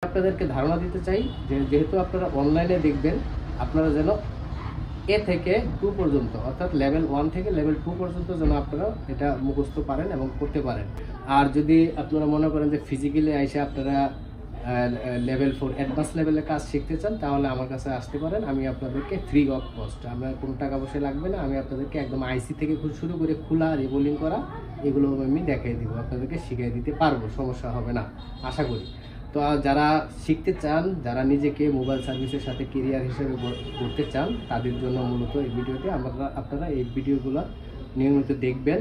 আপনাদেরকে ধারণা দিতে চাই যে যেহেতু আপনারা অনলাইনে দেখবেন, আপনারা যেন এ থেকে 2 পর্যন্ত অর্থাৎ লেভেল 1 থেকে লেভেল 2 পর্যন্ত যেন আপনারা এটা মুখস্থ পারেন এবং করতে পারেন। আর যদি আপনারা মনে করেন যে ফিজিক্যালি এসে আপনারা লেভেল 4 অ্যাডভান্স লেভেলের কাজ শিখতে চান, তাহলে আমার কাছে আসতে পারেন। আমি আপনাদেরকে ফ্রি অফ কস্ট, আমার কোনো টাকা পয়সা লাগবে না, আমি আপনাদেরকে একদম আইসি থেকে শুরু করে খোলা রিবোলিং করা এগুলো আমি দেখিয়ে দিব, আপনাদেরকে শিখিয়ে দিতে পারবো, সমস্যা হবে না আশা করি। তো যারা শিখতে চান, যারা নিজেকে মোবাইল সার্ভিসের সাথে কেরিয়ার হিসেবে করতে চান, তাদের জন্য মূলত এই ভিডিওতে আপনারা এই ভিডিওগুলো নিয়মিত দেখবেন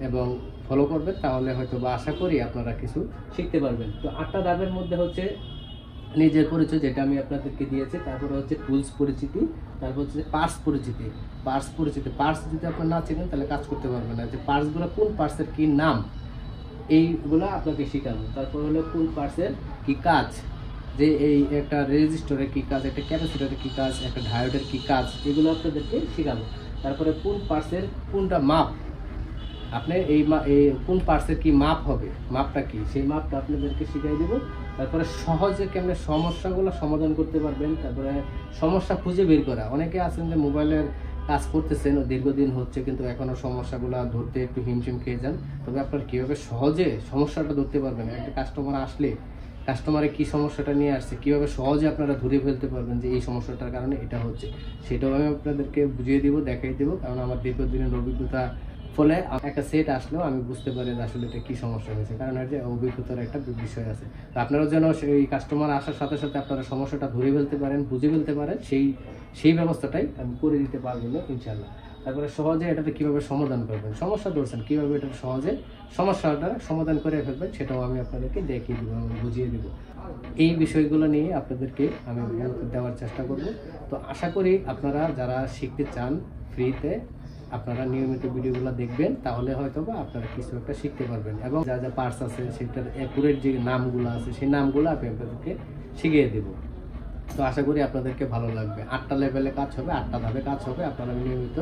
এবং ফলো করবেন, তাহলে হয়তো বা আশা করি আপনারা কিছু শিখতে পারবেন। তো 8টা ধাপের মধ্যে হচ্ছে নিজের পরিচয়, যেটা আমি আপনাদেরকে দিয়েছি, তারপরে হচ্ছে টুলস পরিচিতি, তারপর হচ্ছে পার্টস পরিচিতি। পার্টস যদি আপনার না চেনেন তাহলে কাজ করতে পারবেন না, যে পার্টসগুলো কোন পার্টসের কী নাম এইগুলো আপনাকে শেখানো। তারপর হলো কোন পার্টসের কী কাজ, যে এই একটা রেজিস্টরের কী কাজ, একটা ক্যাপাসিটরের কী কাজ, একটা ডায়োডের কী কাজ, এগুলো আপনাদেরকে শেখানো। তারপরে কোন পার্টসের কোনটা মাপ, আপনি এই কোন পার্টসের কি মাপ হবে, মাপটা কি, সেই মাপটা আপনাদেরকে শিখিয়ে দেব। তারপরে সহজে কেমনে সমস্যাগুলো সমাধান করতে পারবেন। তারপরে সমস্যা খুঁজে বের করা, অনেকে আছেন যে মোবাইলের কাজ করতেছেন দীর্ঘদিন হচ্ছে, কিন্তু এখনও সমস্যাগুলো ধরতে একটু হিমশিম খেয়ে যান। তবে আপনারা কীভাবে সহজে সমস্যাটা ধরতে পারবেন, একটা কাস্টমার আসলে কাস্টমারে কি সমস্যাটা নিয়ে আসছে, কীভাবে সহজে আপনারা ধরে ফেলতে পারবেন যে এই সমস্যাটার কারণে এটা হচ্ছে, সেটাও আমি আপনাদেরকে বুঝিয়ে দিব, দেখাই দেবো। কারণ আমার দীর্ঘদিনের অভিজ্ঞতা ফলে একটা সেট আসলেও আমি বুঝতে পারি যে আসলে এটা কী সমস্যা হয়েছে, কারণ এর যে অভিজ্ঞতার একটা বিষয় আছে। তো আপনারা যেন সেই কাস্টমার আসার সাথে সাথে আপনারা সমস্যাটা ধরে ফেলতে পারেন, বুঝে ফেলতে পারেন, সেই ব্যবস্থাটাই আমি করে দিতে পারবো না ইনশাল্লাহ। তারপরে সহজে এটাতে কীভাবে সমাধান করবেন, সমস্যা ধরছেন কীভাবে এটা সহজে সমস্যাটা সমাধান করে ফেলবেন, সেটাও আমি আপনাদেরকে দেখিয়ে দেবো, আমি বুঝিয়ে দেবো। এই বিষয়গুলো নিয়ে আপনাদেরকে আমি দেওয়ার চেষ্টা করব। তো আশা করি আপনারা যারা শিখতে চান ফ্রিতে, আপনারা নিয়মিত ভিডিওগুলো দেখবেন, তাহলে হয়তো বা আপনারা কিছু একটা শিখতে পারবেন। এবং যা যা পার্টস আছে সেটার অ্যাকুরেট যে নামগুলো আছে, সেই নামগুলো আমি আপনাদেরকে শিখিয়ে দেব। তো আশা করি আপনাদেরকে ভালো লাগবে। 8টা লেভেলে কাজ হবে, 8টা ধাপে কাজ হবে। আপনারা নিয়মিত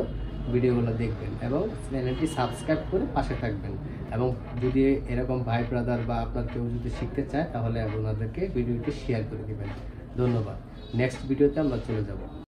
ভিডিওগুলো দেখবেন এবং চ্যানেলটি সাবস্ক্রাইব করে পাশে থাকবেন। এবং যদি এরকম ভাই ব্রাদার বা আপনার কেউ যদি শিখতে চায়, তাহলে আপনাদেরকে ভিডিওটি শেয়ার করে দেবেন। ধন্যবাদ। নেক্সট ভিডিওতে আমরা চলে যাব।